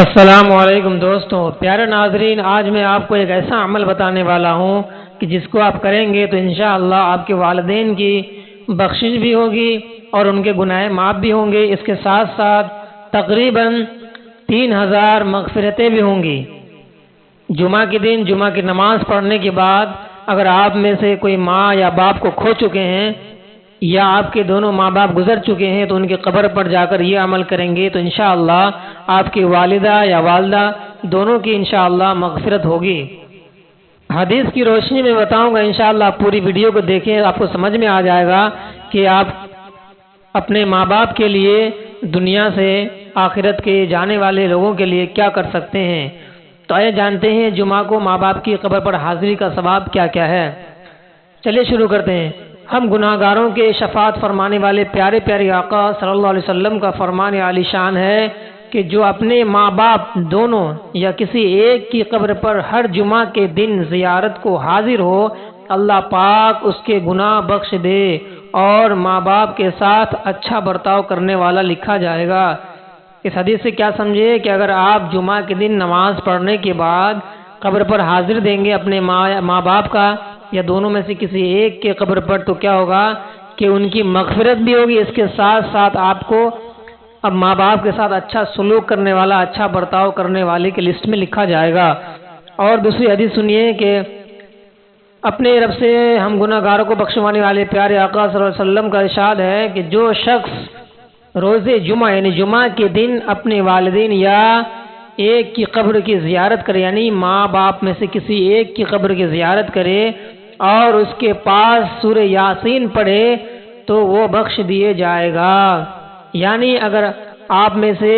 السلام علیکم دوستوں، پیارے ناظرین، آج میں آپ کو ایک ایسا عمل بتانے والا ہوں کہ جس کو آپ کریں گے تو انشاءاللہ آپ کے والدین کی بخشش بھی ہوگی اور ان کے گناہ معاف بھی ہوں گے۔ اس کے ساتھ ساتھ تقریباً 3000 مغفرتیں بھی ہوں گی۔ جمعہ کے دن جمعہ کی نماز پڑھنے کے بعد اگر آپ میں سے کوئی ماں یا باپ کو کھو چکے ہیں یا آپ کے دونوں ماں باپ گزر چکے ہیں تو ان کی قبر پر جا کر یہ عمل کریں گے تو انشاءاللہ آپ کی والدہ یا والدہ دونوں کی انشاءاللہ مغفرت ہوگی۔ حدیث کی روشنی میں بتاؤں گا، انشاءاللہ آپ پوری ویڈیو کو دیکھیں، آپ کو سمجھ میں آ جائے گا کہ آپ اپنے ماں باپ کے لیے دنیا سے آخرت کے جانے والے لوگوں کے لیے کیا کر سکتے ہیں۔ تو آئے جانتے ہیں جمعہ کو ماں باپ کی قبر پر حاضری کا ثواب کیا کیا ہے۔ چلیے شروع کرتے ہیں۔ ہم گناہ گاروں کے شفاعت فرمانے والے پیارے پیارے آقا صلی اللہ علیہ وسلم کا فرمان عالی شان ہے کہ جو اپنے ماں باپ دونوں یا کسی ایک کی قبر پر ہر جمعہ کے دن زیارت کو حاضر ہو، اللہ پاک اس کے گناہ بخش دے اور ماں باپ کے ساتھ اچھا برتاؤ کرنے والا لکھا جائے گا۔ اس حدیث سے کیا سمجھے کہ اگر آپ جمعہ کے دن نماز پڑھنے کے بعد قبر پر حاضر دیں گے اپنے ماں باپ کا یا دونوں میں سے کسی ایک کے قبر پر، تو کیا ہوگا کہ ان کی مغفرت بھی ہوگی، اس کے ساتھ ساتھ آپ کو اب ماں باپ کے ساتھ اچھا سلوک کرنے والا، اچھا برتاؤ کرنے والے کی لسٹ میں لکھا جائے گا۔ اور دوسری حدیث سنیے کہ اپنے رب سے ہم گناہ گاروں کو بخشوانے والے پیارے آقا صلی اللہ علیہ وسلم کا ارشاد ہے کہ جو شخص روز جمعہ یعنی جمعہ کے دن اپنے والدین یا ایک کی قبر کی زیارت کرے، یعنی ماں باپ میں سے کسی ایک کی قبر کی زیارت کرے اور اس کے پاس سورہ یاسین پڑھے تو وہ بخش دیے جائے گا۔ یعنی اگر آپ میں سے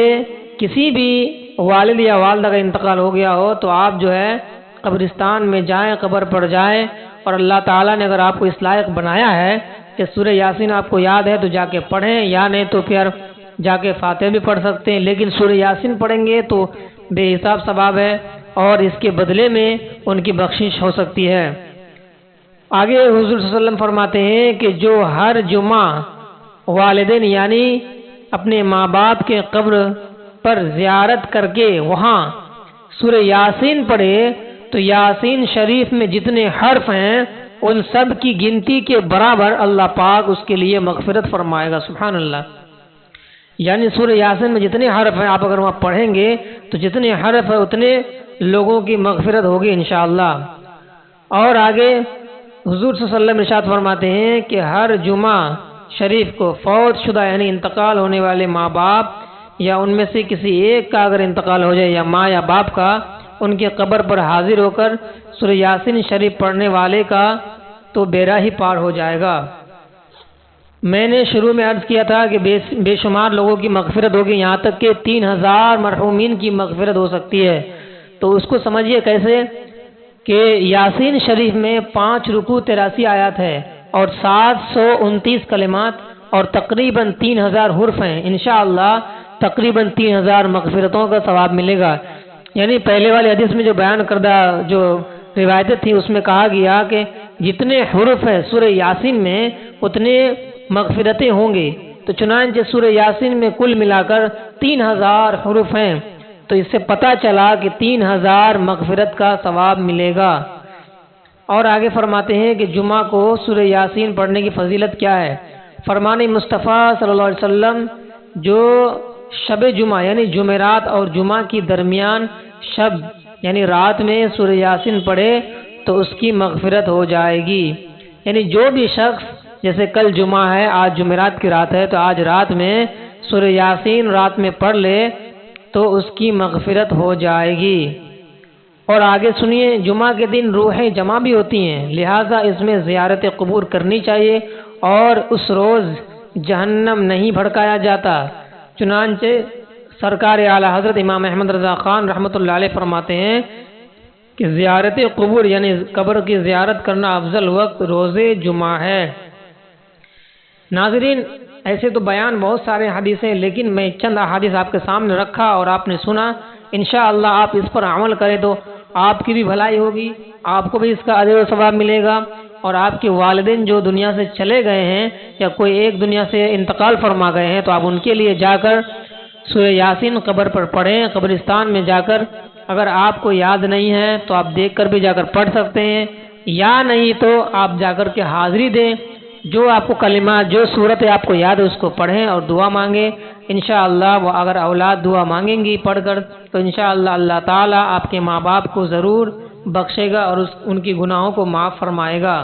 کسی بھی والد یا والدہ کا انتقال ہو گیا ہو تو آپ جو ہے قبرستان میں جائیں، قبر پر جائیں، اور اللہ تعالیٰ نے اگر آپ کو اس لائق بنایا ہے کہ سورہ یاسین آپ کو یاد ہے تو جا کے پڑھیں، یا نہیں تو پھر جا کے فاتحہ بھی پڑھ سکتے ہیں، لیکن سورہ یاسین پڑھیں گے تو بے حساب ثواب ہے اور اس کے بدلے میں ان کی بخشش ہو سکتی ہے۔ آگے حضور صلی اللہ علیہ وسلم فرماتے ہیں کہ جو ہر جمعہ والدین یعنی اپنے ماں باپ کے قبر پر زیارت کر کے وہاں سورہ یاسین پڑھے تو یاسین شریف میں جتنے حرف ہیں ان سب کی گنتی کے برابر اللہ پاک اس کے لیے مغفرت فرمائے گا۔ سبحان اللہ۔ یعنی سورہ یاسین میں جتنے حرف ہیں آپ اگر وہاں پڑھیں گے تو جتنے حرف ہیں اتنے لوگوں کی مغفرت ہوگی انشاءاللہ۔ اور آگے حضور صلی اللہ علیہ وسلم ارشاد فرماتے ہیں کہ ہر جمعہ شریف کو فوت شدہ یعنی انتقال ہونے والے ماں باپ یا ان میں سے کسی ایک کا اگر انتقال ہو جائے یا ماں یا باپ کا، ان کے قبر پر حاضر ہو کر سورہ یاسین شریف پڑھنے والے کا تو بیڑا ہی پار ہو جائے گا۔ میں نے شروع میں عرض کیا تھا کہ بے شمار لوگوں کی مغفرت ہوگی، یہاں تک کہ 3000 مرحومین کی مغفرت ہو سکتی ہے۔ تو اس کو سمجھیے کیسے کہ یاسین شریف میں 5 رکوع 83 آیات ہے اور 729 کلمات اور تقریباً 3000 حرف ہیں، انشاءاللہ تقریباً 3000 مغفرتوں کا ثواب ملے گا۔ یعنی پہلے والے حدیث میں جو بیان کردہ جو روایتیں تھی اس میں کہا گیا کہ جتنے حرف ہیں سورہ یاسین میں اتنے مغفرتیں ہوں گی، تو چنانچہ سورہ یاسین میں کل ملا کر 3000 حرف ہیں، تو اس سے پتہ چلا کہ 3000 مغفرت کا ثواب ملے گا۔ اور آگے فرماتے ہیں کہ جمعہ کو سورہ یاسین پڑھنے کی فضیلت کیا ہے۔ فرمان مصطفیٰ صلی اللہ علیہ وسلم جو شب جمعہ یعنی جمعرات اور جمعہ کی درمیان شب یعنی رات میں سورہ یاسین پڑھے تو اس کی مغفرت ہو جائے گی۔ یعنی جو بھی شخص جیسے کل جمعہ ہے، آج جمعرات کی رات ہے، تو آج رات میں سورہ یاسین رات میں پڑھ لے تو اس کی مغفرت ہو جائے گی۔ اور آگے سنیے، جمعہ کے دن روحیں جمع بھی ہوتی ہیں، لہٰذا اس میں زیارت قبور کرنی چاہیے اور اس روز جہنم نہیں بھڑکایا جاتا۔ چنانچہ سرکار اعلیٰ حضرت امام احمد رضا خان رحمۃ اللہ علیہ فرماتے ہیں کہ زیارت قبور یعنی قبر کی زیارت کرنا افضل وقت روز جمعہ ہے۔ ناظرین، ایسے تو بیان بہت سارے حدیث ہیں، لیکن میں چند احادیث آپ کے سامنے رکھا اور آپ نے سنا۔ انشاءاللہ آپ اس پر عمل کریں تو آپ کی بھی بھلائی ہوگی، آپ کو بھی اس کا اجر و ثواب ملے گا، اور آپ کے والدین جو دنیا سے چلے گئے ہیں یا کوئی ایک دنیا سے انتقال فرما گئے ہیں تو آپ ان کے لیے جا کر سورہ یاسین قبر پر پڑھیں، قبرستان میں جا کر۔ اگر آپ کو یاد نہیں ہے تو آپ دیکھ کر بھی جا کر پڑھ سکتے ہیں، یا نہیں تو آپ جا کر کے حاضری دیں، جو آپ کو کلمات، جو صورت آپ کو یاد ہے اس کو پڑھیں اور دعا مانگیں۔ انشاءاللہ وہ اگر اولاد دعا مانگیں گی پڑھ کر تو انشاءاللہ اللہ تعالیٰ آپ کے ماں باپ کو ضرور بخشے گا اور ان کی گناہوں کو معاف فرمائے گا۔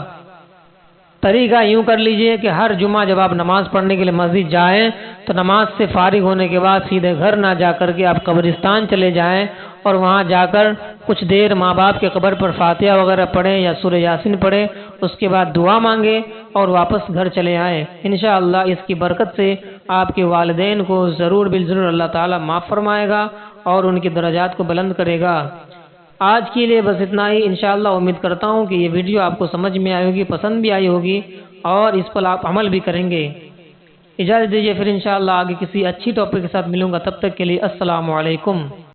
طریقہ یوں کر لیجئے کہ ہر جمعہ جب آپ نماز پڑھنے کے لیے مسجد جائیں تو نماز سے فارغ ہونے کے بعد سیدھے گھر نہ جا کر کے آپ قبرستان چلے جائیں اور وہاں جا کر کچھ دیر ماں باپ کے قبر پر فاتحہ وغیرہ پڑھیں یا سورہ یاسین پڑھیں، اس کے بعد دعا مانگیں اور واپس گھر چلے آئیں۔ انشاءاللہ اس کی برکت سے آپ کے والدین کو ضرور بالضرور اللہ تعالیٰ معاف فرمائے گا اور ان کی درجات کو بلند کرے گا۔ آج کے لیے بس اتنا ہی۔ انشاءاللہ امید کرتا ہوں کہ یہ ویڈیو آپ کو سمجھ میں آئی ہوگی، پسند بھی آئی ہوگی اور اس پر آپ عمل بھی کریں گے۔ اجازت دیجیے، پھر انشاءاللہ آگے کسی اچھی ٹاپک کے ساتھ ملوں گا، تب تک کے لیے السلام علیکم۔